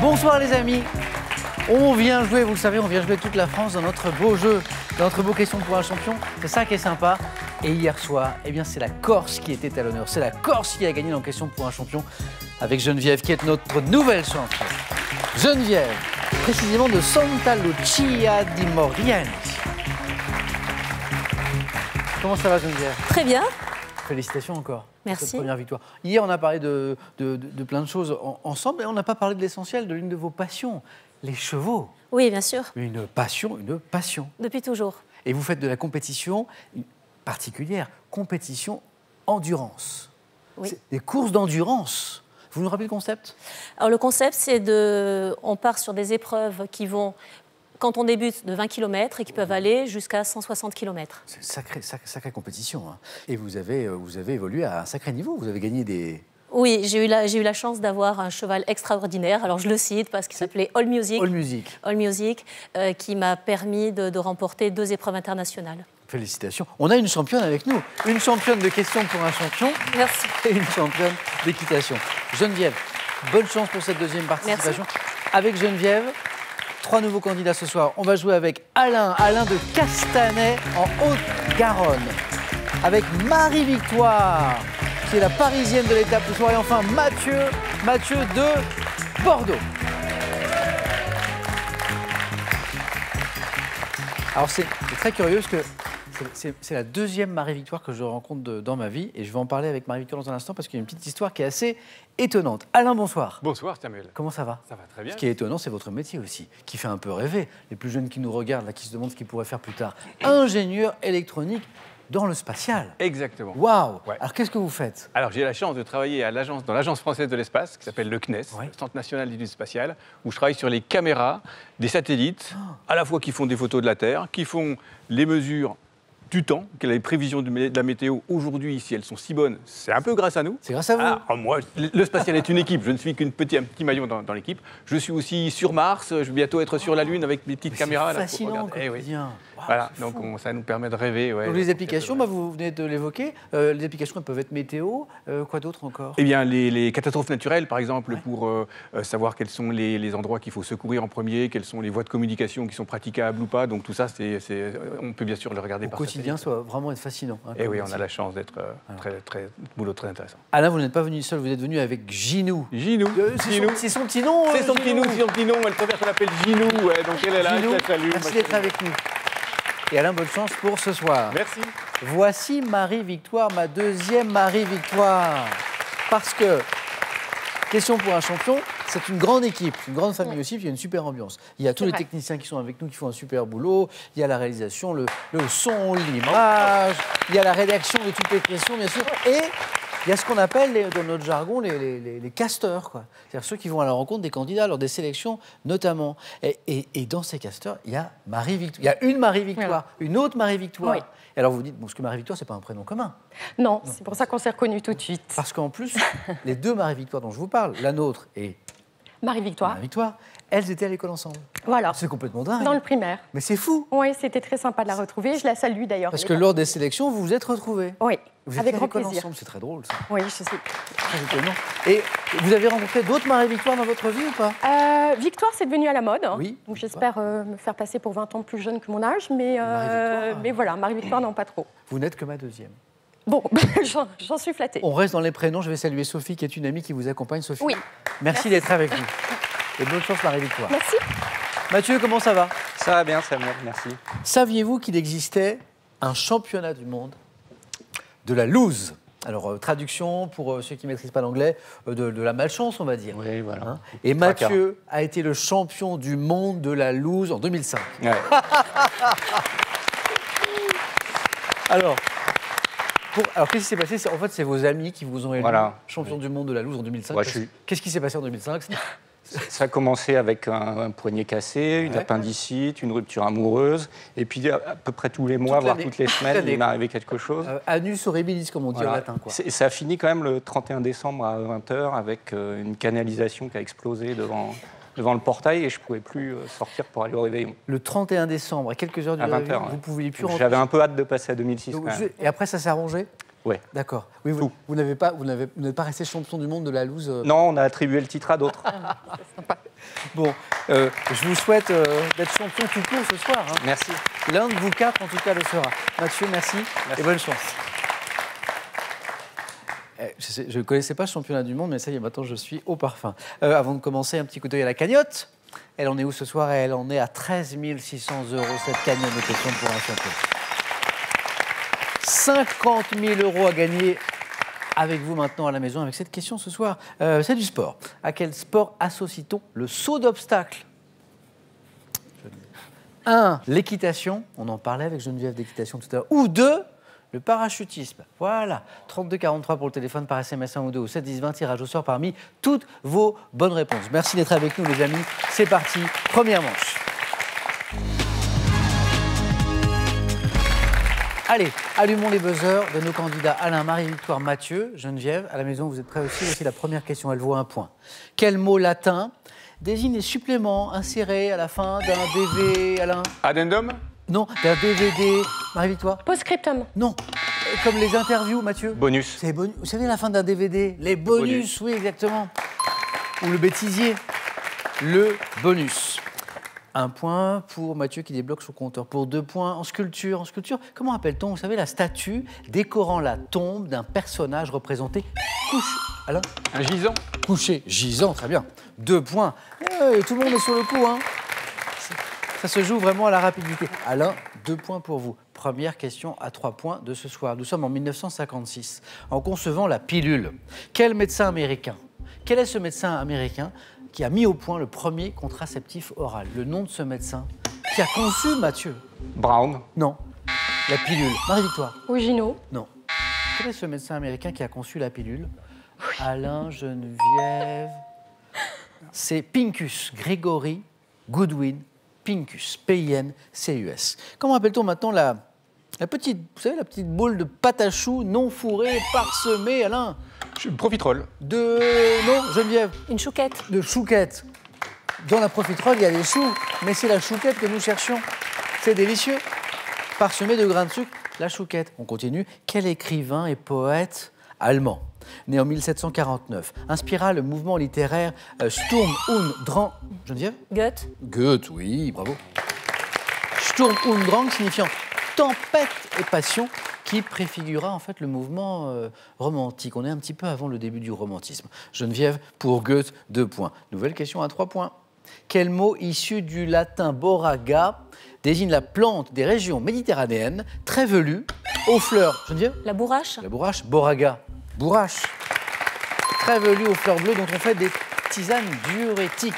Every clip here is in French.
Bonsoir les amis. On vient jouer, vous le savez, on vient jouer toute la France dans notre beau jeu, dans notre beau question pour un champion. C'est ça qui est sympa. Et hier soir, eh bien, c'est la Corse qui était à l'honneur. C'est la Corse qui a gagné dans question pour un champion avec Geneviève qui est notre nouvelle championne. Geneviève, précisément de Santa Lucia di Moriani. Comment ça va Geneviève? Très bien. Félicitations encore. Merci. Cette première victoire. Hier, on a parlé de plein de choses ensemble et on n'a pas parlé de l'essentiel, de l'une de vos passions, les chevaux. Oui, bien sûr. Une passion, une passion. Depuis toujours. Et vous faites de la compétition particulière, compétition endurance. Oui. Des courses d'endurance. Vous nous rappelez le concept? Alors le concept, c'est on part sur des épreuves qui vont, quand on débute, de 20 km et qui peuvent aller jusqu'à 160 km. C'est une sacrée compétition. Hein. Et vous avez évolué à un sacré niveau. Vous avez gagné des... Oui, j'ai eu la chance d'avoir un cheval extraordinaire. Alors je le cite parce qu'il s'appelait All Music. All Music. All Music, qui m'a permis de remporter 2 épreuves internationales. Félicitations. On a une championne avec nous. Une championne de questions pour un champion. Merci. Et une championne d'équitation. Geneviève, bonne chance pour cette deuxième participation. Merci. Avec Geneviève, 3 nouveaux candidats ce soir. On va jouer avec Alain de Castanet en Haute-Garonne. Avec Marie-Victoire, qui est la parisienne de l'étape ce soir. Et enfin Mathieu de Bordeaux. Alors c'est très curieux parce que c'est la deuxième Marie-Victoire que je rencontre dans ma vie et je vais en parler avec Marie-Victoire dans un instant parce qu'il y a une petite histoire qui est assez étonnante. Alain, bonsoir. Bonsoir Samuel. Comment ça va? Ça va très bien. Ce qui est étonnant, c'est votre métier aussi, qui fait un peu rêver. Les plus jeunes qui nous regardent, là, qui se demandent ce qu'ils pourraient faire plus tard. Ingénieur électronique dans le spatial. Exactement. Waouh. Ouais. Alors qu'est-ce que vous faites? Alors j'ai la chance de travailler dans l'agence française de l'espace qui s'appelle le CNES, Ouais. le Centre national d'études spatiales, où je travaille sur les caméras des satellites, à la fois qui font des photos de la Terre, qui font les mesures du temps, les prévisions de la météo. Aujourd'hui, si elles sont si bonnes, c'est un peu grâce à nous. C'est grâce à vous. Alors, moi, le spatial est une équipe. Je ne suis un petit maillon dans l'équipe. Je suis aussi sur Mars. Je vais bientôt être sur la Lune avec mes petites caméras. C'est fascinant, Eh oui. quotidien. Wow, Voilà, c'est donc fou. ça nous permet de rêver. Ouais, Donc les applications, vous venez de l'évoquer, les applications elles peuvent être météo, quoi d'autre encore? Eh bien, les catastrophes naturelles, par exemple, pour savoir quels sont les endroits qu'il faut secourir en premier, quelles sont les voies de communication qui sont praticables ou pas. Donc tout ça, on peut bien sûr le regarder Au par quotidien, satellite. ça va vraiment être fascinant. Hein, Et comme oui, on métier. a la chance d'être boulot très intéressant. Alain, vous n'êtes pas venu seul, vous êtes venu avec Ginou. Ginou. C'est son petit nom. C'est son petit nom, elle préfère qu'on l'appelle Ginou. Ouais, donc elle est là, Ginou, je la salue. merci d'être avec nous. Et Alain, bonne chance pour ce soir. Merci. Voici Marie-Victoire, ma deuxième Marie-Victoire. Parce que, question pour un champion, c'est une grande équipe, une grande famille aussi, puis il y a une super ambiance. Il y a tous les techniciens qui sont avec nous, qui font un super boulot, il y a la réalisation, le son, l'image, il y a la rédaction de toutes les questions, bien sûr, et il y a ce qu'on appelle, dans notre jargon, les casteurs, quoi. C'est-à-dire ceux qui vont à la rencontre des candidats lors des sélections, notamment. Et dans ces casteurs, il y a Marie-Victoire. Il y a une Marie-Victoire, Voilà. une autre Marie-Victoire. Oui. Et alors vous dites, bon, parce que Marie-Victoire, c'est pas un prénom commun. Non, c'est pour ça qu'on s'est reconnus tout de suite. Parce qu'en plus, les 2 Marie-Victoire dont je vous parle, la nôtre et Marie-Victoire. Marie-Victoire, elles étaient à l'école ensemble. Voilà. C'est complètement dingue. Dans le primaire. Mais c'est fou. Oui, c'était très sympa de la retrouver. Je la salue d'ailleurs. Parce que lors des sélections, vous vous êtes retrouvés. Oui, Vous avec étiez à grand l'école plaisir. ensemble, c'est très drôle ça. Oui, je sais. Très étonnant. Et vous avez rencontré d'autres Marie-Victoire dans votre vie ou pas? Victoire, c'est devenu à la mode. Oui. Donc j'espère me faire passer pour 20 ans plus jeune que mon âge. Mais Marie-Victoire. voilà, Marie-Victoire, non, pas trop. Vous n'êtes que ma deuxième. Bon, j'en suis flattée. On reste dans les prénoms. Je vais saluer Sophie, qui est une amie qui vous accompagne. Sophie, Oui. merci d'être avec nous. Et bonne chance, Marie-Victoire. Merci. Mathieu, comment ça va? Ça va bien, Samuel, merci. Saviez-vous qu'il existait un championnat du monde de la loose? Alors, traduction pour ceux qui ne maîtrisent pas l'anglais, de la malchance, on va dire. Oui, voilà. Hein? Et Mathieu a été le champion du monde de la loose en 2005. Ouais. Alors, qu'est-ce qui s'est passé? En fait, c'est vos amis qui vous ont élu champion du monde de la loose en 2005. Ouais, Qu'est-ce qui s'est passé en 2005? Ça a commencé avec un poignet cassé, une appendicite, une rupture amoureuse. Et puis, à peu près tous les mois, Toute voire l'année. toutes les semaines, Toute l'année. il m'est arrivé quelque chose. Anus horribilis, comme on dit en Voilà. latin. Quoi. Ça a fini quand même le 31 décembre à 20h avec une canalisation qui a explosé devant le portail et je ne pouvais plus sortir pour aller au réveillon. Le 31 décembre, à quelques heures du À 20 réveillon, heures, vous ne ouais. pouviez plus rentrer. J'avais un peu hâte de passer à 2006. Donc, quand même. et après, ça s'est arrangé? Ouais. D'accord. Oui, vous n'êtes pas resté champion du monde de la loose Non, on a attribué le titre à d'autres. Bon, je vous souhaite d'être champion tout court ce soir. Hein. Merci. L'un de vous quatre, en tout cas, le sera. Mathieu, merci. Et bonne chance. Je ne connaissais pas ce championnat du monde, mais ça y est, maintenant je suis au parfum. Avant de commencer, un petit coup d'œil à la cagnotte. Elle en est où ce soir? Elle en est à 13 600 €, cette cagnotte de questions pour un champion. 50 000 € à gagner avec vous maintenant à la maison avec cette question ce soir. C'est du sport. À quel sport associe-t-on le saut d'obstacle? 1. L'équitation. On en parlait avec Geneviève d'équitation tout à l'heure. Ou 2. Le parachutisme. Voilà. 32 43 pour le téléphone, par SMS 1 ou 2 ou 7 10 20, tirage au sort parmi toutes vos bonnes réponses. Merci d'être avec nous les amis. C'est parti. Première manche. Allez, allumons les buzzers de nos candidats Alain, Marie-Victoire, Mathieu, Geneviève. À la maison, vous êtes prêts aussi? Voici la première question, elle vaut 1 point. Quel mot latin désigne les suppléments insérés à la fin d'un DV, Alain? Addendum? Non, d'un DVD. Marie-Victoire? Post-scriptum. Non. Comme les interviews, Mathieu? Bonus. C'est bonus. Vous savez, à la fin d'un DVD, les bonus, oui, exactement. Ou le bêtisier. Le bonus. 1 point pour Mathieu qui débloque son compteur. Pour 2 points en sculpture. En sculpture, comment appelle-t-on, vous savez, la statue décorant la tombe d'un personnage représenté couché? Alain? Un gisant? Couché. Gisant, très bien. 2 points. Tout le monde est sur le coup, hein. Ça se joue vraiment à la rapidité. Alain, 2 points pour vous. Première question à 3 points de ce soir. Nous sommes en 1956. En concevant la pilule, quel médecin américain? Quel est ce médecin américain qui a mis au point le premier contraceptif oral? Le nom de ce médecin qui a conçu, Mathieu? Brown. Non. La pilule. Marie-Victoire? Ogino. Non. Quel est ce médecin américain qui a conçu la pilule? Alain, Geneviève. C'est Pincus, Gregory Goodwin Pincus, P-I-N-C-U-S. Comment appelle-t-on maintenant la petite, vous savez, la petite boule de pâte à choux non fourrée, parsemée, Alain? Profiterole. Non, Geneviève? Une chouquette. De chouquette. Dans la profiterole, il y a des choux, mais c'est la chouquette que nous cherchions. C'est délicieux. Parsemé de grains de sucre, la chouquette. On continue. Quel écrivain et poète allemand, né en 1749, inspira le mouvement littéraire Sturm und Drang. Geneviève? Goethe. Goethe, oui, bravo. Sturm und Drang signifiant tempête et passion, qui préfigura en fait le mouvement romantique. On est un petit peu avant le début du romantisme. Geneviève, pour Goethe, 2 points. Nouvelle question à 3 points. Quel mot issu du latin boraga désigne la plante des régions méditerranéennes, très velue, aux fleurs? Geneviève? La bourrache. La bourrache, boraga. Bourrache. Très velue aux fleurs bleues dont on fait des tisanes diurétiques.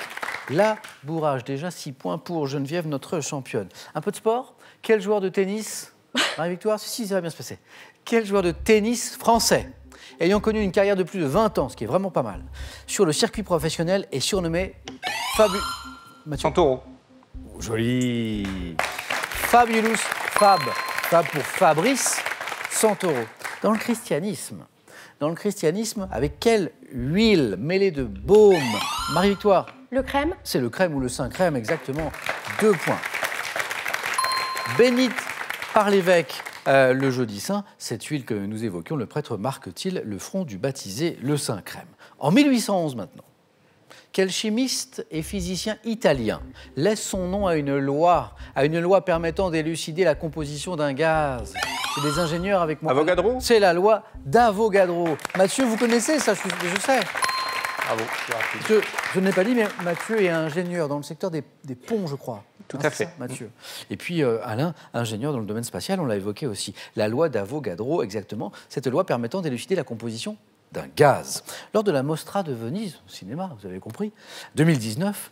La bourrache, déjà 6 points pour Geneviève, notre championne. Un peu de sport? Quel joueur de tennis? Marie-Victoire? Si, ça va bien se passer. Quel joueur de tennis français, ayant connu une carrière de plus de 20 ans, ce qui est vraiment pas mal, sur le circuit professionnel, est surnommé Santoro. Joli. Fabulous Fab. Fab pour Fabrice Santoro. Dans le christianisme, avec quelle huile mêlée de baume? Marie-Victoire? Le crème. C'est le crème ou le saint crème, exactement. 2 points. Bénite par l'évêque le jeudi saint, cette huile que nous évoquions, le prêtre marque-t-il le front du baptisé, le saint crème? En 1811 maintenant, quel chimiste et physicien italien laisse son nom à une loi permettant d'élucider la composition d'un gaz? C'est des ingénieurs avec moi. Avogadro? C'est la loi d'Avogadro. Mathieu, vous connaissez ça, je sais. Bravo, c'est rapide. Je ne l'ai pas dit, mais Mathieu est ingénieur dans le secteur des ponts, je crois. Tout à fait. Ça, Mathieu. Et puis Alain, ingénieur dans le domaine spatial, on l'a évoqué aussi. La loi d'Avogadro, exactement, cette loi permettant d'élucider la composition d'un gaz. Lors de la Mostra de Venise, au cinéma, vous avez compris, 2019,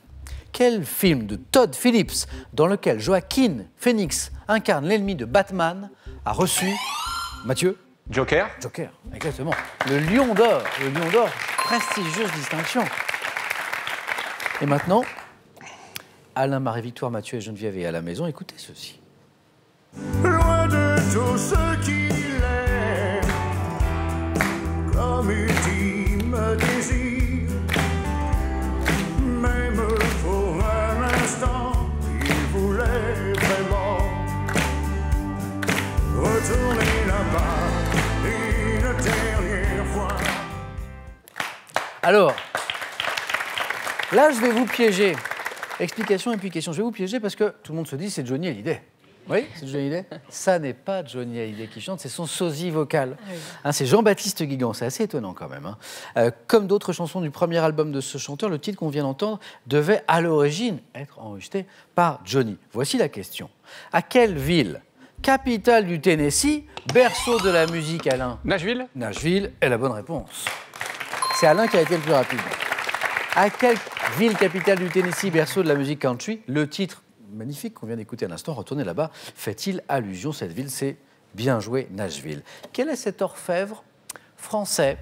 quel film de Todd Phillips, dans lequel Joaquin Phoenix incarne l'ennemi de Batman, a reçu, Mathieu? Joker. Joker, exactement. Le Lion d'Or, prestigieuse distinction. Et maintenant, Alain, Marie-Victoire, Mathieu et Geneviève est à la maison. Écoutez ceci. Loin de tout ce qu'il est, comme ultime désir, même pour un instant, il voulait vraiment retourner là-bas une dernière fois. Alors, Là, je vais vous piéger. Explication et puis question. Je vais vous piéger parce que tout le monde se dit c'est Johnny Hallyday. Oui, c'est Johnny Hallyday. Ça n'est pas Johnny Hallyday qui chante, c'est son sosie vocal. Hein, c'est Jean-Baptiste Guigan, c'est assez étonnant quand même. Hein. Comme d'autres chansons du premier album de ce chanteur, le titre qu'on vient d'entendre devait à l'origine être enregistré par Johnny. Voici la question. À quelle ville, capitale du Tennessee, berceau de la musique, Alain? Nashville? Nashville est la bonne réponse. C'est Alain qui a été le plus rapide. À quelle ville capitale du Tennessee, berceau de la musique country, le titre magnifique qu'on vient d'écouter à l'instant, Retournez là-bas, fait-il allusion? Cette ville, c'est bien joué, Nashville. Quel est cet orfèvre français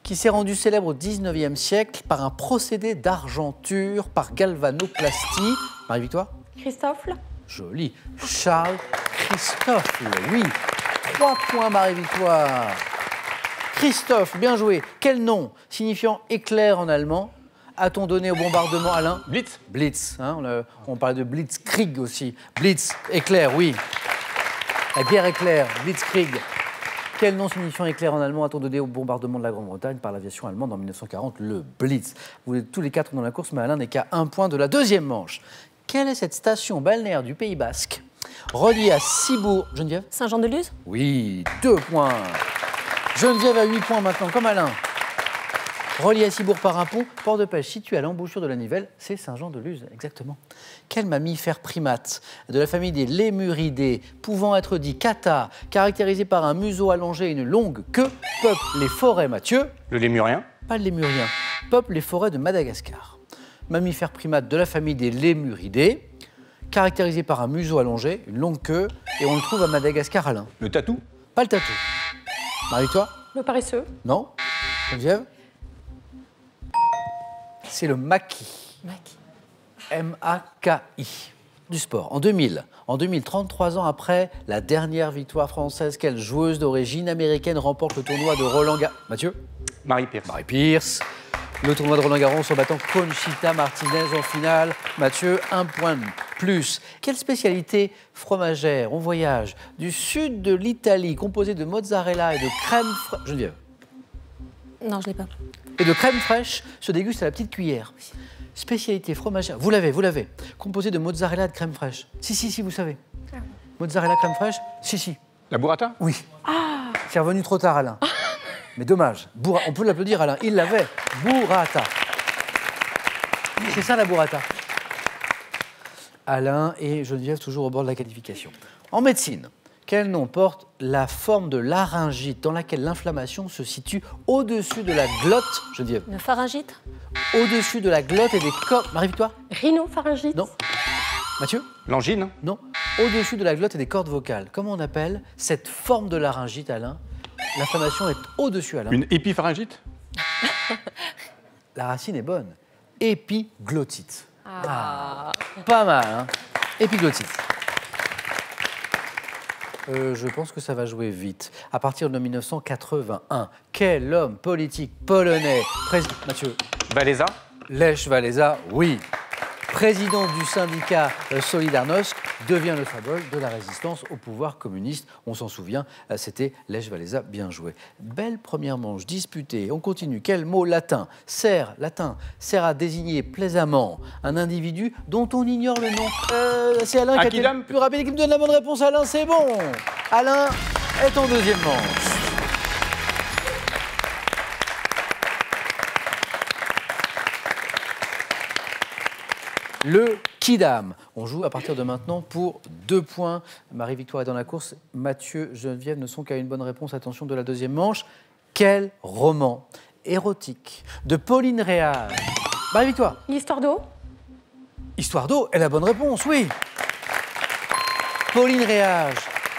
qui s'est rendu célèbre au XIXe siècle par un procédé d'argenture par galvanoplastie? Marie-Victoire? Christophe, Joli. Charles Christophe, oui. 3 points, Marie-Victoire. Christophe, bien joué. Quel nom signifiant éclair en allemand a-t-on donné au bombardement, Alain? Blitz? Blitz, hein, on parlait de Blitzkrieg aussi. Blitz, éclair, oui. La guerre éclair, Blitzkrieg. Quel nom signifiant éclair en allemand a-t-on donné au bombardement de la Grande-Bretagne par l'aviation allemande en 1940? Le Blitz. Vous êtes tous les 4 dans la course, mais Alain n'est qu'à 1 point de la deuxième manche. Quelle est cette station balnéaire du Pays Basque reliée à Cibourg? Geneviève? Saint-Jean-de-Luz? Oui, 2 points. Geneviève a 8 points maintenant, comme Alain. Relié à Cibourg par un pont, port de pêche situé à l'embouchure de la Nivelle, c'est Saint-Jean-de-Luz, exactement. Quel mammifère primate de la famille des lémuridés, pouvant être dit cata, caractérisé par un museau allongé et une longue queue, peuple les forêts, Mathieu? Le lémurien? Pas le lémurien, peuple les forêts de Madagascar. Mammifère primate de la famille des lémuridés, caractérisé par un museau allongé, une longue queue, et on le trouve à Madagascar, Alain. Le tatou? Pas le tatou. Marie-toi? le paresseux. Non? Geneviève? C'est le maquis. M-A-K-I. Du sport. En 2000, 33 ans après la dernière victoire française, quelle joueuse d'origine américaine remporte le tournoi de Roland-Garros? Mathieu? Marie Pierce. Marie Pierce. Le tournoi de Roland-Garros en battant Conchita Martinez en finale. Mathieu, 1 point de plus. Quelle spécialité fromagère? On voyage du sud de l'Italie, composée de mozzarella et de crème fraîche. Geneviève? Non, je ne l'ai pas. Et de crème fraîche se déguste à la petite cuillère. Spécialité fromagère. Vous l'avez. Composée de mozzarella et de crème fraîche. Si, vous savez. Mozzarella, crème fraîche? Si. La burrata? Oui. C'est revenu trop tard, Alain. Mais dommage. On peut l'applaudir, Alain. Il l'avait. Burrata. C'est ça, la burrata. Alain et Geneviève, toujours au bord de la qualification. En médecine, quel nom porte la forme de laryngite dans laquelle l'inflammation se situe au-dessus de la glotte? Geneviève? Une pharyngite? Au-dessus de la glotte et des cordes. Marie-Victoire? Rhinopharyngite. Non. Mathieu? L'angine? Non. Au-dessus de la glotte et des cordes vocales. Comment on appelle cette forme de laryngite, Alain? L'inflammation est au-dessus, Alain. Une épipharyngite? La racine est bonne. Épiglottite. Pas mal, hein? Épiglottite. Je pense que ça va jouer vite. À partir de 1981, quel homme politique polonais, Mathieu? Valéza? Lech Walesa, oui. Président du syndicat Solidarność, devient le symbole de la résistance au pouvoir communiste. On s'en souvient, c'était Lech Walesa, bien joué. Belle première manche disputée. On continue. Quel mot latin sert à désigner plaisamment un individu dont on ignore le nom? C'est Alain qui a été le plus rapide et qui me donne la bonne réponse. Alain, c'est bon. Alain est en deuxième manche. Le Kidam. On joue à partir de maintenant pour 2 points. Marie-Victoire est dans la course. Mathieu, Geneviève ne sont qu'à une bonne réponse. Attention de la deuxième manche. Quel roman érotique de Pauline Réage? Marie-Victoire? L'histoire d'eau. Histoire d'eau est la bonne réponse, oui. Pauline Réage,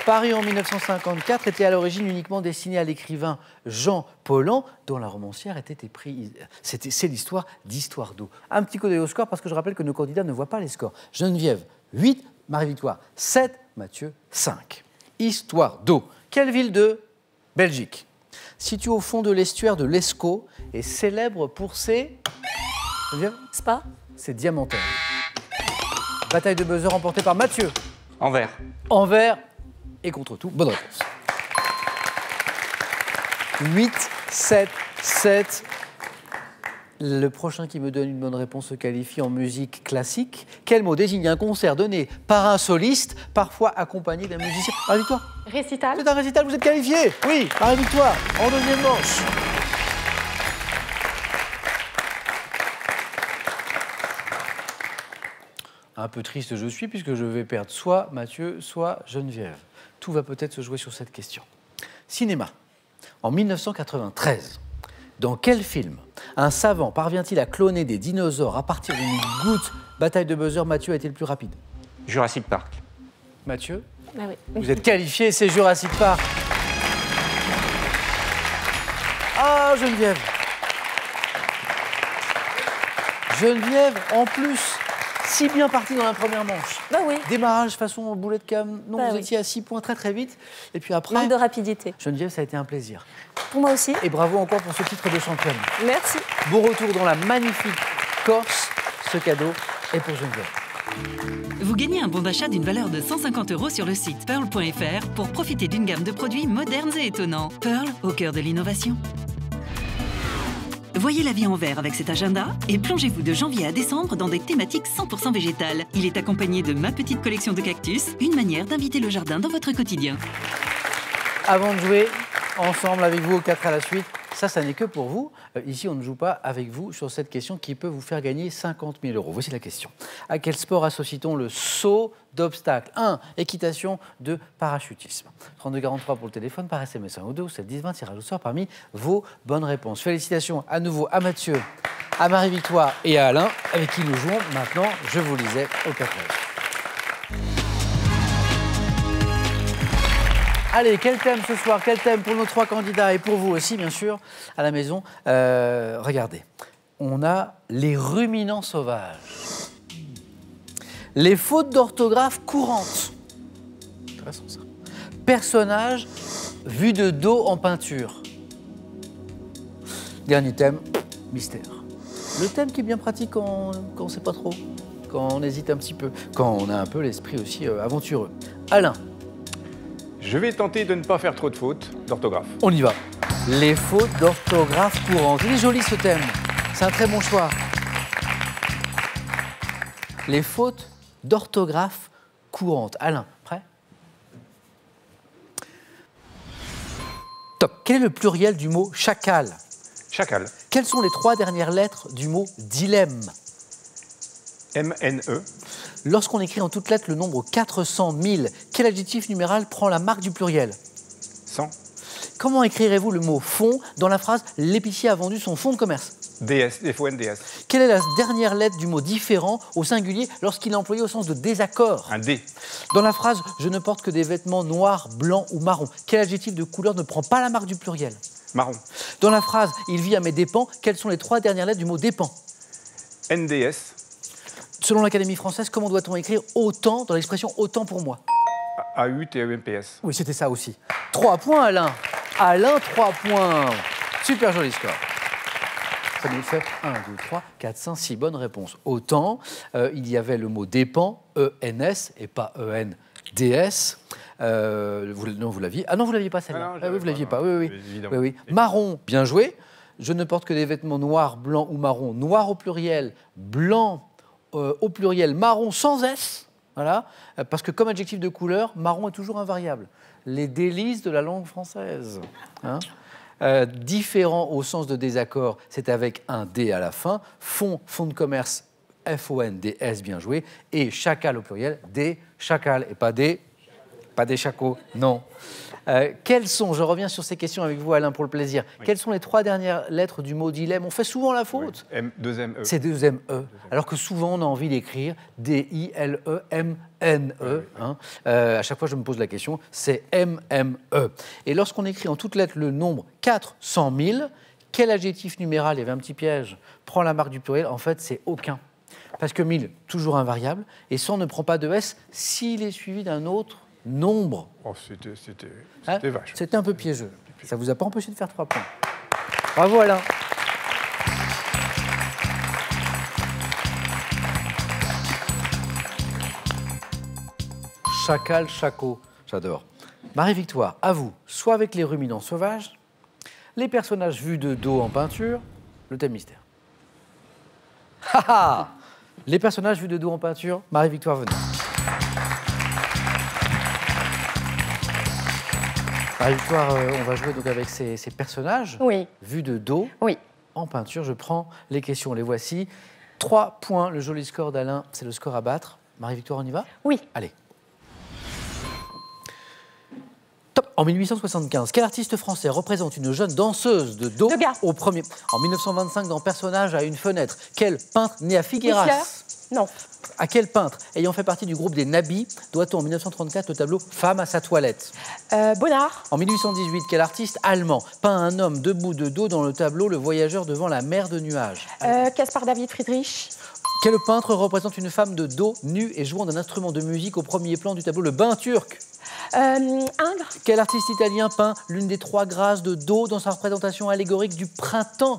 paru en 1954, était à l'origine uniquement destiné à l'écrivain Jean Paulhan, dont la romancière était éprise. C'est l'histoire d'Histoire d'eau. Un petit coup d'œil au score, parce que je rappelle que nos candidats ne voient pas les scores. Geneviève, 8, Marie-Victoire, 7, Mathieu, 5. Histoire d'eau. Quelle ville de Belgique, située au fond de l'estuaire de l'Escaut, est célèbre pour ses... Geneviève? Spa? Ses diamantaires. Bataille de buzzer remportée par Mathieu. Anvers. Anvers et contre tout, bonne réponse. 8, 7, 7. Le prochain qui me donne une bonne réponse se qualifie en musique classique. Quel mot désigne un concert donné par un soliste, parfois accompagné d'un musicien? Marie-Victoire. Récital. C'est un récital, vous êtes qualifié. Oui, Marie-Victoire, en deuxième manche. Un peu triste je suis puisque je vais perdre soit Mathieu, soit Geneviève. Tout va peut-être se jouer sur cette question. Cinéma. En 1993, dans quel film un savant parvient-il à cloner des dinosaures à partir d'une goutte? Bataille de buzzer, Mathieu a été le plus rapide. Jurassic Park. Mathieu, Ah oui. vous êtes qualifié, c'est Jurassic Park. Ah, Geneviève. Geneviève, en plus, si bien partie dans la première manche. Bah oui. Démarrage façon boulet de cam. Non, Bah vous oui. étiez à 6 points très très vite. Et puis après, Manque de rapidité. Geneviève, ça a été un plaisir. Pour moi aussi. Et bravo encore pour ce titre de championne. Merci. Beau retour dans la magnifique Corse. Ce cadeau est pour Geneviève. Vous gagnez un bon d'achat d'une valeur de 150 € sur le site pearl.fr pour profiter d'une gamme de produits modernes et étonnants. Pearl, au cœur de l'innovation. Voyez la vie en vert avec cet agenda et plongez-vous de janvier à décembre dans des thématiques 100% végétales. Il est accompagné de ma petite collection de cactus, une manière d'inviter le jardin dans votre quotidien. Avant de jouer ensemble avec vous aux 4 à la suite, ça n'est que pour vous. Ici, on ne joue pas avec vous sur cette question qui peut vous faire gagner 50 000 €. Voici la question. À quel sport associe-t-on le saut d'obstacle? 1. Équitation. 2. Parachutisme. 3243 pour le téléphone, par SMS 1 ou 2 ou 7 10 20, tirage au sort parmi vos bonnes réponses. Félicitations à nouveau à Mathieu, à Marie-Victoire et à Alain, avec qui nous jouons maintenant, je vous lisais, au 4 à la suite. Allez, quel thème ce soir? Quel thème pour nos 3 candidats et pour vous aussi, bien sûr, à la maison? Regardez, on a les ruminants sauvages. Les fautes d'orthographe courantes. Intéressant ça. Personnages vus de dos en peinture. Dernier thème, mystère. Le thème qui est bien pratique quand on ne sait pas trop, quand on hésite un petit peu, quand on a un peu l'esprit aussi aventureux. Alain. Je vais tenter de ne pas faire trop de fautes d'orthographe. On y va. Les fautes d'orthographe courantes. Il est joli ce thème. C'est un très bon choix. Les fautes d'orthographe courantes. Alain, prêt? Top. Quel est le pluriel du mot chacal? Chacal. Quelles sont les 3 dernières lettres du mot dilemme? M-N-E. Lorsqu'on écrit en toutes lettres le nombre 400 000, quel adjectif numéral prend la marque du pluriel? 100. Comment écrirez-vous le mot fond dans la phrase « L'épicier a vendu son fonds de commerce » DS. F-O-N-D-S. Quelle est la dernière lettre du mot différent au singulier lorsqu'il est employé au sens de désaccord? Un D. Dans la phrase « Je ne porte que des vêtements noirs, blancs ou marrons », quel adjectif de couleur ne prend pas la marque du pluriel? Marron. Dans la phrase « Il vit à mes dépens », quelles sont les 3 dernières lettres du mot « dépend » N-D-S. Selon l'Académie française, comment doit-on écrire « autant » dans l'expression « autant pour moi » A-U-T-E-M-P-S. Oui, c'était ça aussi. 3 points, Alain. Alain, 3 points. Super joli score. Ça nous fait 1, 2, 3, 4, 5, 6 bonnes réponses. Autant, il y avait le mot dépend, E-N-S, et pas E-N-D-S. Non, vous l'aviez. Ah non, vous l'aviez pas celle-là. Ah non, oui, vous l'aviez pas. non. Oui. Évidemment. Oui. Marron, bien joué. Je ne porte que des vêtements noirs, blancs ou marrons. Noir au pluriel, blanc au pluriel, marron sans S. Voilà. Parce que comme adjectif de couleur, marron est toujours invariable. Les délices de la langue française. Hein. Différent au sens de désaccord, c'est avec un D à la fin. Fonds de commerce, F-O-N-D-S, bien joué. Et chacal au pluriel, des chacal et pas des chacos, non. Quelles sont, je reviens sur ces questions avec vous Alain pour le plaisir, oui. Quelles sont les 3 dernières lettres du mot dilemme? On fait souvent la faute. Oui. M-2-M-E. C'est 2-M-E, alors que souvent on a envie d'écrire D-I-L-E-M-N-E. Hein. À chaque fois je me pose la question, c'est M-M-E. Et lorsqu'on écrit en toutes lettres le nombre 400 000, quel adjectif numéral, il y avait un petit piège, prend la marque du pluriel? En fait c'est aucun. Parce que 1000, toujours invariable, et 100 ne prend pas de S s'il est suivi d'un autre nombre. Oh, c'était vache. C'était un peu piégeux. Ça ne vous a pas empêché de faire 3 points. Bravo Alain. Chacal, chaco, j'adore. Marie-Victoire, à vous, soit avec les ruminants sauvages, les personnages vus de dos en peinture, le thème mystère. Les personnages vus de dos en peinture, Marie-Victoire, venez. Marie-Victoire, on va jouer donc avec ces personnages Oui. vus de dos Oui. en peinture. Je prends les questions, les voici. 3 points, le joli score d'Alain, c'est le score à battre. Marie-Victoire, on y va? Oui. Allez. Top. En 1875, quel artiste français représente une jeune danseuse de dos Degas. au premier... En 1925, dans Personnage à une fenêtre, quel peintre né à Figueras? Whistler. Non. À quel peintre, ayant fait partie du groupe des Nabis, doit-on en 1934 le tableau Femme à sa toilette? Bonnard. En 1818, quel artiste allemand peint un homme debout de dos dans le tableau Le Voyageur devant la mer de nuages? Caspar David Friedrich. Quel peintre représente une femme de dos nue et jouant d'un instrument de musique au premier plan du tableau Le Bain turc? Ingres. Quel artiste italien peint l'une des 3 grâces de dos dans sa représentation allégorique du printemps?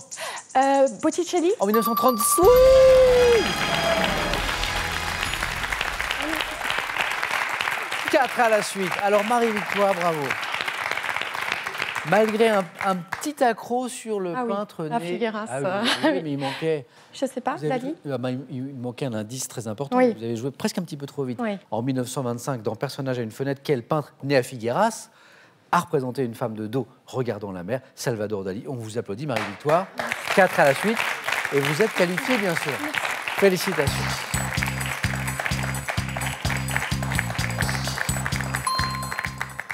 Botticelli. En 1936. 4 à la suite. Alors Marie-Victoire, bravo. Malgré un petit accroc sur le Ah oui, peintre à né... Figueras. Oui, mais il manquait... Je sais pas, Vous avez Dali. vu il manquait un indice très important. Oui. Vous avez joué presque un petit peu trop vite. Oui. En 1925, dans Personnage à une fenêtre, quel peintre né à Figueras a représenté une femme de dos regardant la mer? Salvador Dali. On vous applaudit, Marie-Victoire. 4 à la suite. Et vous êtes qualifiée, bien sûr. Félicitations.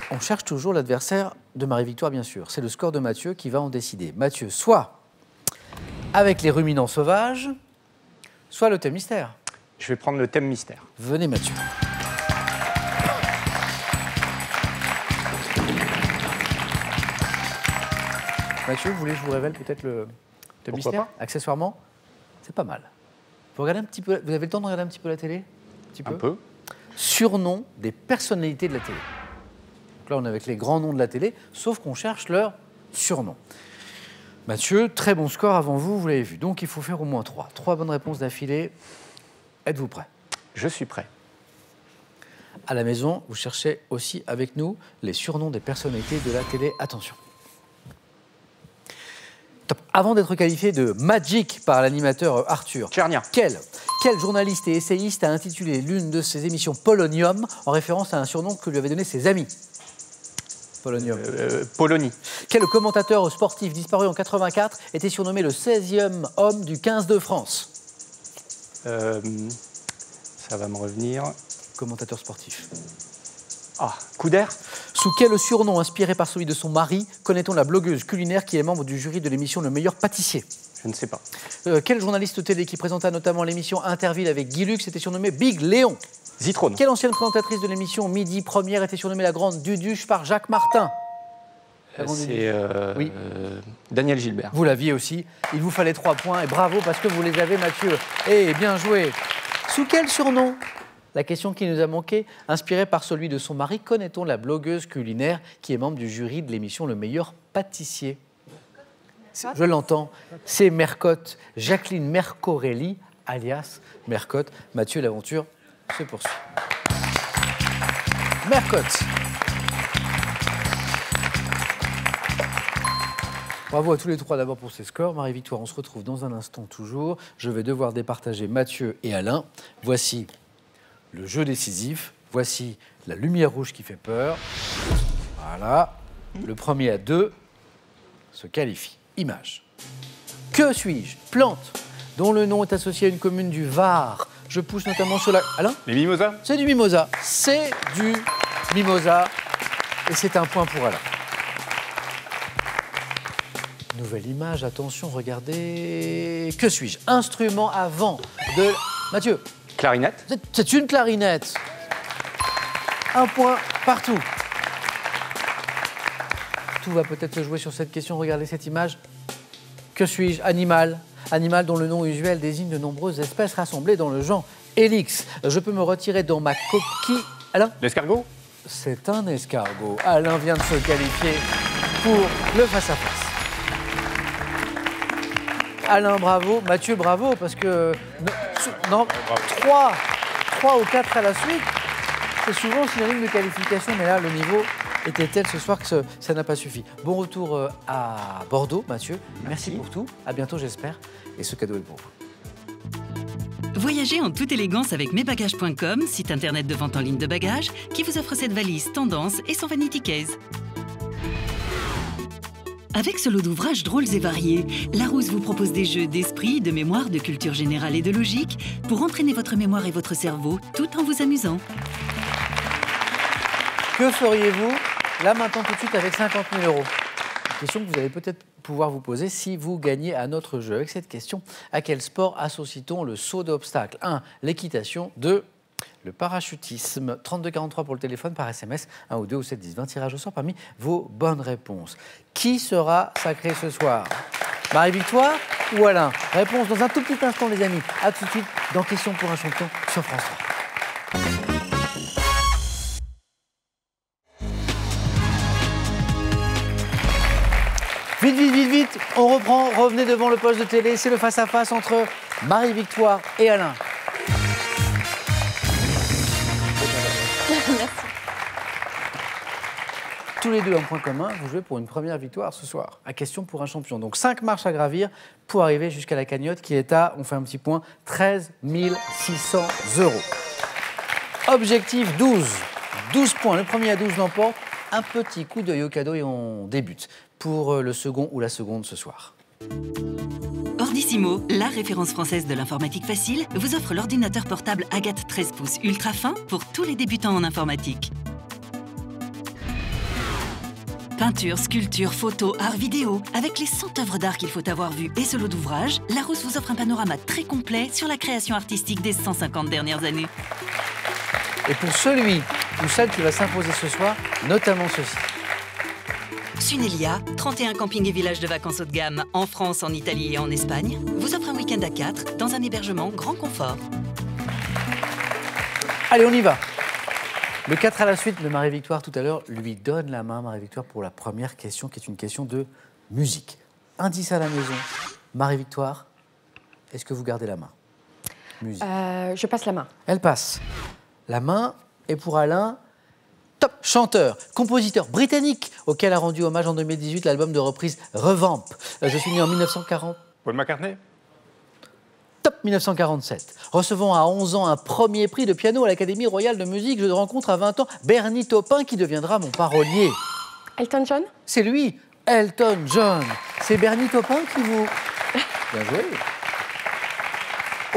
On cherche toujours l'adversaire de Marie-Victoire, bien sûr. C'est le score de Mathieu qui va en décider. Mathieu, soit avec les ruminants sauvages, soit le thème mystère. Je vais prendre le thème mystère. Venez, Mathieu. Mathieu, vous voulez que je vous révèle peut-être le thème Pourquoi mystère? pas. Accessoirement, c'est pas mal. Vous regardez un petit peu, vous avez le temps de regarder un petit peu la télé? Un peu. Surnoms des personnalités de la télé. Donc là, on est avec les grands noms de la télé, sauf qu'on cherche leur surnom. Mathieu, très bon score avant vous, vous l'avez vu. Donc il faut faire au moins 3. 3 bonnes réponses d'affilée. Êtes-vous prêts? Je suis prêt. À la maison, vous cherchez aussi avec nous les surnoms des personnalités de la télé. Attention. Top. Avant d'être qualifié de Magic par l'animateur Arthur, Tchernia. Quel journaliste et essayiste a intitulé l'une de ses émissions Polonium en référence à un surnom que lui avaient donné ses amis? Polonium. Polonie. Quel commentateur sportif disparu en 84 était surnommé le 16e homme du 15 de France? Ça va me revenir. Commentateur sportif. Ah, Couder. Sous quel surnom inspiré par celui de son mari connaît-on la blogueuse culinaire qui est membre du jury de l'émission Le Meilleur Pâtissier? Je ne sais pas. Quel journaliste télé qui présenta notamment l'émission Interville avec Guy Lux était surnommé Big Léon? Zitrone. Quelle ancienne présentatrice de l'émission Midi Première était surnommée la Grande Duduche par Jacques Martin? C'est Oui. Daniel Gilbert. Vous l'aviez aussi. Il vous fallait 3 points et bravo parce que vous les avez, Mathieu. Et bien joué. Sous quel surnom? La question qui nous a manqué, inspirée par celui de son mari, connaît-on la blogueuse culinaire qui est membre du jury de l'émission Le Meilleur Pâtissier? Je l'entends, c'est Mercotte, Jacqueline Mercorelli, alias Mercotte. Mathieu, l'aventure se poursuit. Mercotte. Bravo à tous les 3 d'abord pour ces scores. Marie-Victoire, on se retrouve dans un instant toujours. Je vais devoir départager Mathieu et Alain. Voici le jeu décisif. Voici la lumière rouge qui fait peur. Voilà. Le premier à 2 se qualifie. Image. Que suis-je? Plante dont le nom est associé à une commune du Var. Je pousse notamment sur la... Alain? Les mimosas? C'est du mimosa. C'est du mimosa. Et c'est un point pour Alain. Nouvelle image, attention, regardez. Que suis-je? Instrument à vent de... Mathieu? Clarinette. C'est une clarinette. Un point partout. Tout va peut-être se jouer sur cette question. Regardez cette image. Que suis-je? Animal. Animal dont le nom usuel désigne de nombreuses espèces rassemblées dans le genre Helix. Je peux me retirer dans ma coquille. Alain? L'escargot? C'est un escargot. Alain vient de se qualifier pour le face-à-face. Alain, bravo. Mathieu, bravo, parce que... Non, 3 ou 4 à la suite, c'est souvent synonyme de qualification, mais là, le niveau était tel ce soir que ça n'a pas suffi. Bon retour à Bordeaux, Mathieu. Merci pour tout. À bientôt, j'espère. Et ce cadeau est pour vous. Voyagez en toute élégance avec mesbagages.com, site internet de vente en ligne de bagages, qui vous offre cette valise tendance et son vanity case. Avec ce lot d'ouvrages drôles et variés, Larousse vous propose des jeux d'esprit, de mémoire, de culture générale et de logique pour entraîner votre mémoire et votre cerveau tout en vous amusant. Que feriez-vous là maintenant tout de suite avec 50 000 €? Question que vous allez peut-être pouvoir vous poser si vous gagnez à notre jeu. Avec cette question, à quel sport associe-t-on le saut d'obstacle? 1. L'équitation. 2. Le parachutisme. 3243 pour le téléphone, par SMS, 1 ou 2 ou 7 10 20, tirage au sort parmi vos bonnes réponses. Qui sera sacré ce soir? Marie-Victoire ou Alain? Réponse dans un tout petit instant, les amis. A tout de suite dans Question pour un champion sur France 3. Vite, vite, vite, vite, on reprend, revenez devant le poste de télé, c'est le face-à-face entre Marie-Victoire et Alain. Merci. Tous les deux un point commun, vous jouez pour une première victoire ce soir. À question pour un champion. Donc 5 marches à gravir pour arriver jusqu'à la cagnotte qui est à, on fait un petit point, 13 600 €. Objectif 12. 12 points, le premier à 12 l'emporte. Un petit coup d'œil au cadeau et on débute pour le second ou la seconde ce soir. Ordissimo, la référence française de l'informatique facile, vous offre l'ordinateur portable Agathe 13 pouces ultra fin pour tous les débutants en informatique. Peinture, sculpture, photo, art vidéo. Avec les 100 œuvres d'art qu'il faut avoir vues et ce lot d'ouvrages, Larousse vous offre un panorama très complet sur la création artistique des 150 dernières années. Et pour celui ou celle qui va s'imposer ce soir, notamment ceci. Sunelia, 31 campings et villages de vacances haut de gamme en France, en Italie et en Espagne, vous offre un week-end à 4 dans un hébergement grand confort. Allez, on y va. Le 4 à la suite de Marie-Victoire tout à l'heure lui donne la main, Marie-Victoire, pour la première question qui est une question de musique. Indice à la maison. Marie-Victoire, est-ce que vous gardez la main? Musique. Je passe la main. Elle passe. La main est pour Alain. Top chanteur, compositeur britannique auquel a rendu hommage en 2018 l'album de reprise Revamp. Je suis né en 1940. Paul McCartney. Top 1947. Recevant à 11 ans un premier prix de piano à l'Académie royale de musique. Je rencontre à 20 ans Bernie Taupin qui deviendra mon parolier. Elton John? C'est lui, Elton John. C'est Bernie Taupin qui vous... Bien joué.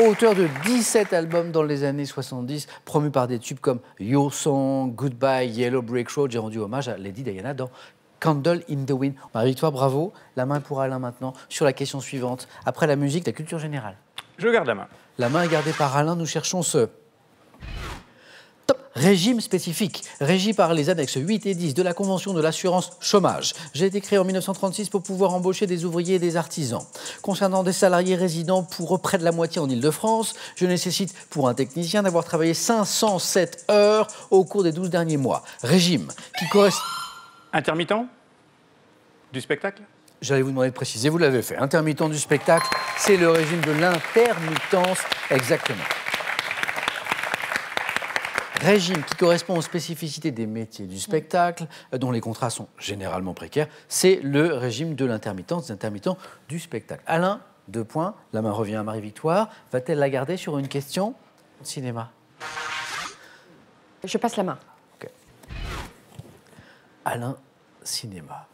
Auteur de 17 albums dans les années 70, promu par des tubes comme Your Song, Goodbye, Yellow Brick Road. J'ai rendu hommage à Lady Diana dans Candle in the Wind. Marie-Victoire, bravo. La main pour Alain maintenant sur la question suivante. Après la musique, la culture générale. Je garde la main. La main est gardée par Alain. Nous cherchons ce top régime spécifique, régi par les annexes 8 et 10 de la Convention de l'assurance chômage. J'ai été créé en 1936 pour pouvoir embaucher des ouvriers et des artisans. Concernant des salariés résidents pour près de la moitié en Île-de-France, je nécessite pour un technicien d'avoir travaillé 507 heures au cours des 12 derniers mois. Régime qui correspond... Intermittent du spectacle. J'allais vous demander de préciser, vous l'avez fait. Intermittent du spectacle, c'est le régime de l'intermittence, exactement. Régime qui correspond aux spécificités des métiers du spectacle, dont les contrats sont généralement précaires, c'est le régime de l'intermittence, des intermittents du spectacle. Alain, 2 points, la main revient à Marie-Victoire. Va-t-elle la garder sur une question de cinéma? Je passe la main. Okay. Alain, cinéma.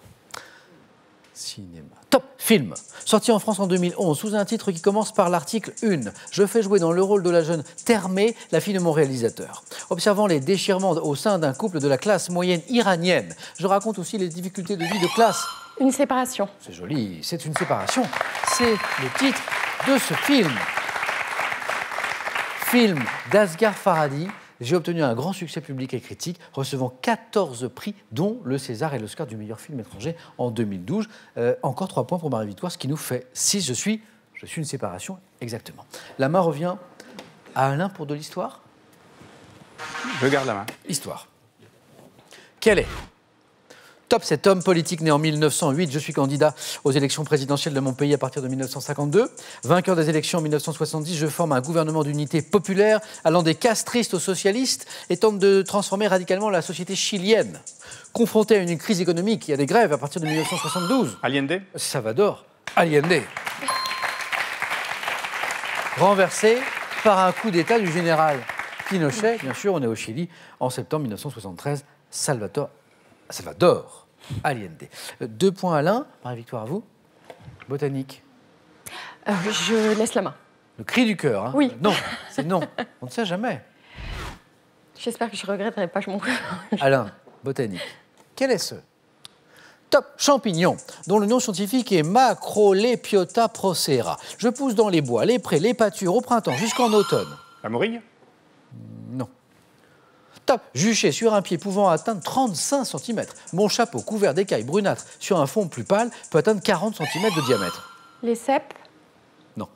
Cinéma. Top film. Sorti en France en 2011 sous un titre qui commence par l'article 1. Je fais jouer dans le rôle de la jeune Termé, la fille de mon réalisateur. Observant les déchirements au sein d'un couple de la classe moyenne iranienne, je raconte aussi les difficultés de vie de classe. Une séparation. C'est joli, c'est une séparation. C'est le titre de ce film. Film d'Asghar Farhadi. J'ai obtenu un grand succès public et critique, recevant 14 prix, dont le César et l'Oscar du meilleur film étranger en 2012. Encore 3 points pour Marie-Victoire, ce qui nous fait 6. Je suis une séparation, exactement. La main revient à Alain pour de l'histoire. Je garde la main. Histoire. Quel est Top, cet homme politique né en 1908. Je suis candidat aux élections présidentielles de mon pays à partir de 1952. Vainqueur des élections en 1970, je forme un gouvernement d'unité populaire allant des castristes aux socialistes et tente de transformer radicalement la société chilienne. Confronté à une crise économique, il y a des grèves à partir de 1972. Allende. Salvador Allende. Renversé par un coup d'État du général Pinochet. Bien sûr, on est au Chili en septembre 1973. Salvador Allende. 2 points Alain. Marie-Victoire à vous. Botanique. Je laisse la main. Le cri du cœur. Hein. Oui. Non, c'est non. On ne sait jamais. J'espère que je ne regretterai pas mon Alain, botanique. Quel est ce top champignon dont le nom scientifique est Macrolepiota procera? Je pousse dans les bois, les prés, les pâtures au printemps jusqu'en automne. La morille? Non. Top juché sur un pied pouvant atteindre 35 cm. Mon chapeau couvert d'écailles brunâtres sur un fond plus pâle peut atteindre 40 cm de diamètre. Les cèpes. Non.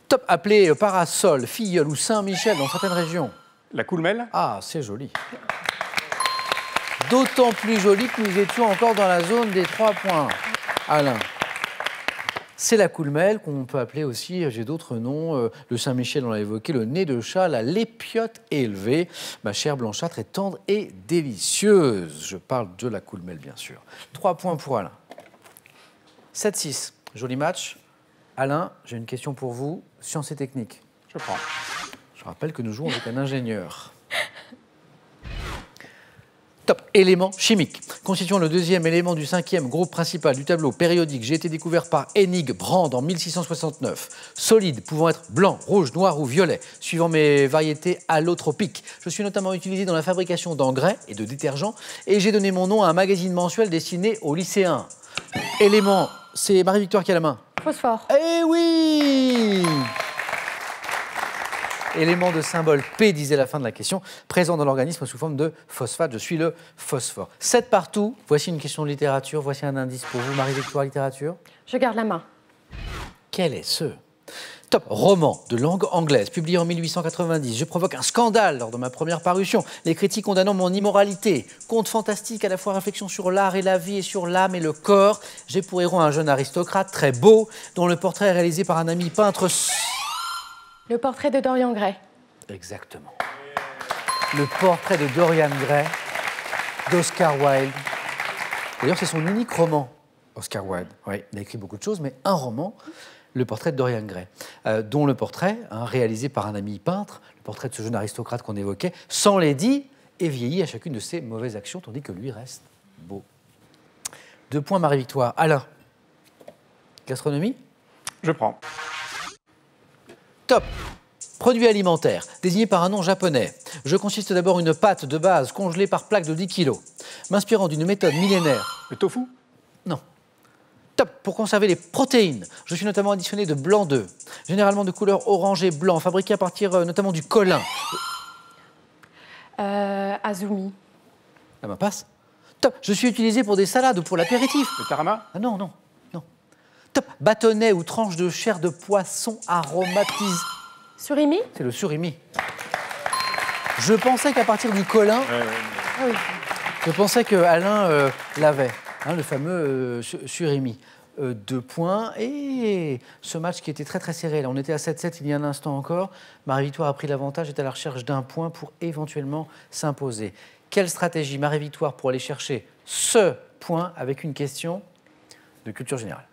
Top appelé parasol, filleul ou Saint-Michel dans certaines régions. La coulmelle? Ah, c'est joli. D'autant plus joli que nous étions encore dans la zone des 3 points. Alain. C'est la coulmelle, qu'on peut appeler aussi, j'ai d'autres noms, le Saint-Michel, on l'a évoqué, le nez de chat, la lépiote élevée, ma chair blanchâtre est tendre et délicieuse. Je parle de la coulmelle, bien sûr. 3 points pour Alain. 7-6, joli match. Alain, j'ai une question pour vous, sciences et techniques. Je prends. Je rappelle que nous jouons avec un ingénieur. Top, élément chimique. Constituant le 2e élément du 5e groupe principal du tableau périodique, j'ai été découvert par Hennig Brand en 1669. Solide, pouvant être blanc, rouge, noir ou violet, suivant mes variétés allotropiques. Je suis notamment utilisé dans la fabrication d'engrais et de détergents, et j'ai donné mon nom à un magazine mensuel destiné aux lycéens. Élément, c'est Marie-Victoire qui a la main. Phosphore. Eh oui! Élément de symbole P, disait la fin de la question, présent dans l'organisme sous forme de phosphate. Je suis le phosphore. 7 partout. Voici une question de littérature. Voici un indice pour vous, Marie-Victoire, littérature. Je garde la main. Quel est ce top roman de langue anglaise, publié en 1890. Je provoque un scandale lors de ma première parution. Les critiques condamnant mon immoralité. Conte fantastique, à la fois réflexion sur l'art et la vie et sur l'âme et le corps. J'ai pour héros un jeune aristocrate très beau, dont le portrait est réalisé par un ami peintre... Le portrait de Dorian Gray. Exactement. Le portrait de Dorian Gray, d'Oscar Wilde. D'ailleurs, c'est son unique roman, Oscar Wilde. Oui, il a écrit beaucoup de choses, mais un roman, le portrait de Dorian Gray, dont le portrait, réalisé par un ami peintre, le portrait de ce jeune aristocrate qu'on évoquait, s'enlaidit et vieillit à chacune de ses mauvaises actions, tandis que lui reste beau. 2 points, Marie-Victoire. Alain, gastronomie? Je prends. Top. Produit alimentaire, désigné par un nom japonais. Je consiste d'abord une pâte de base congelée par plaque de 10 kg, m'inspirant d'une méthode millénaire. Le tofu? Non. Top. Pour conserver les protéines, je suis notamment additionné de blanc d'œuf, généralement de couleur orange et blanc, fabriqué à partir notamment du colin. Azumi. La main passe. Top. Je suis utilisé pour des salades ou pour l'apéritif. Le tarama? Ah non, non, non. Top. Bâtonnet ou tranche de chair de poisson aromatisée. Surimi. C'est le surimi. Je pensais qu'à partir du colin, Ah oui. je pensais que Alain l'avait, hein, le fameux surimi. 2 points. Et ce match qui était très très serré, là, on était à 7-7 il y a un instant encore. Marie-Victoire a pris l'avantage, est à la recherche d'un point pour éventuellement s'imposer. Quelle stratégie, Marie-Victoire, pour aller chercher ce point avec une question de culture générale?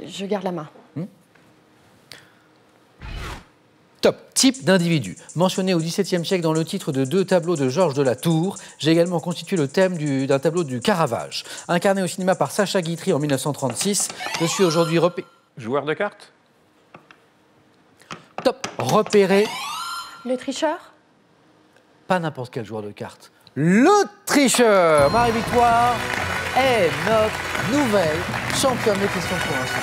Je garde la main. Top. Type d'individu. Mentionné au XVIIe siècle dans le titre de 2 tableaux de Georges de la Tour, j'ai également constitué le thème d'un tableau du Caravage. Incarné au cinéma par Sacha Guitry en 1936, je suis aujourd'hui Joueur de cartes? Top. Repéré. Le tricheur. Pas n'importe quel joueur de cartes. Le tricheur. Marie-Victoire est notre nouvelle championne des questions pour l'instant.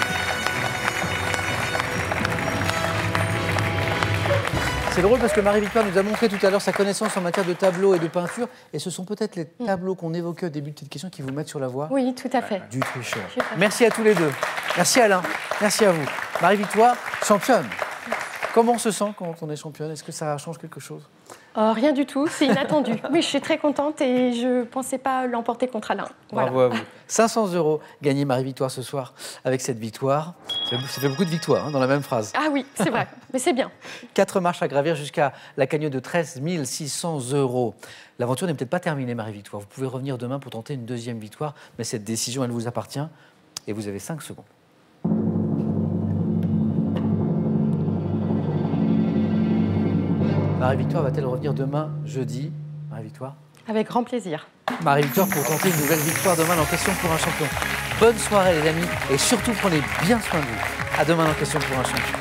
C'est drôle parce que Marie-Victoire nous a montré tout à l'heure sa connaissance en matière de tableaux et de peinture. Et ce sont peut-être les tableaux qu'on évoquait au début de cette question qui vous mettent sur la voie Oui, tout à fait. du tricheur. Merci à tous les deux. Merci Alain. Merci à vous. Marie-Victoire, championne. Comment on se sent quand on est championne? Est-ce que ça change quelque chose? Rien du tout, c'est inattendu. Oui, je suis très contente et je ne pensais pas l'emporter contre Alain. Voilà. Bravo à vous. 500 € gagnés Marie-Victoire ce soir avec cette victoire. Ça fait beaucoup de victoires hein, dans la même phrase. Ah oui, c'est vrai, mais c'est bien. 4 marches à gravir jusqu'à la cagnotte de 13 600 €. L'aventure n'est peut-être pas terminée, Marie-Victoire. Vous pouvez revenir demain pour tenter une deuxième victoire, mais cette décision, elle vous appartient et vous avez 5 secondes. Marie-Victoire va-t-elle revenir demain, jeudi? Marie-Victoire? Avec grand plaisir. Marie-Victoire pour tenter une nouvelle victoire demain dans Question pour un champion. Bonne soirée les amis et surtout prenez bien soin de vous. À demain dans Question pour un champion.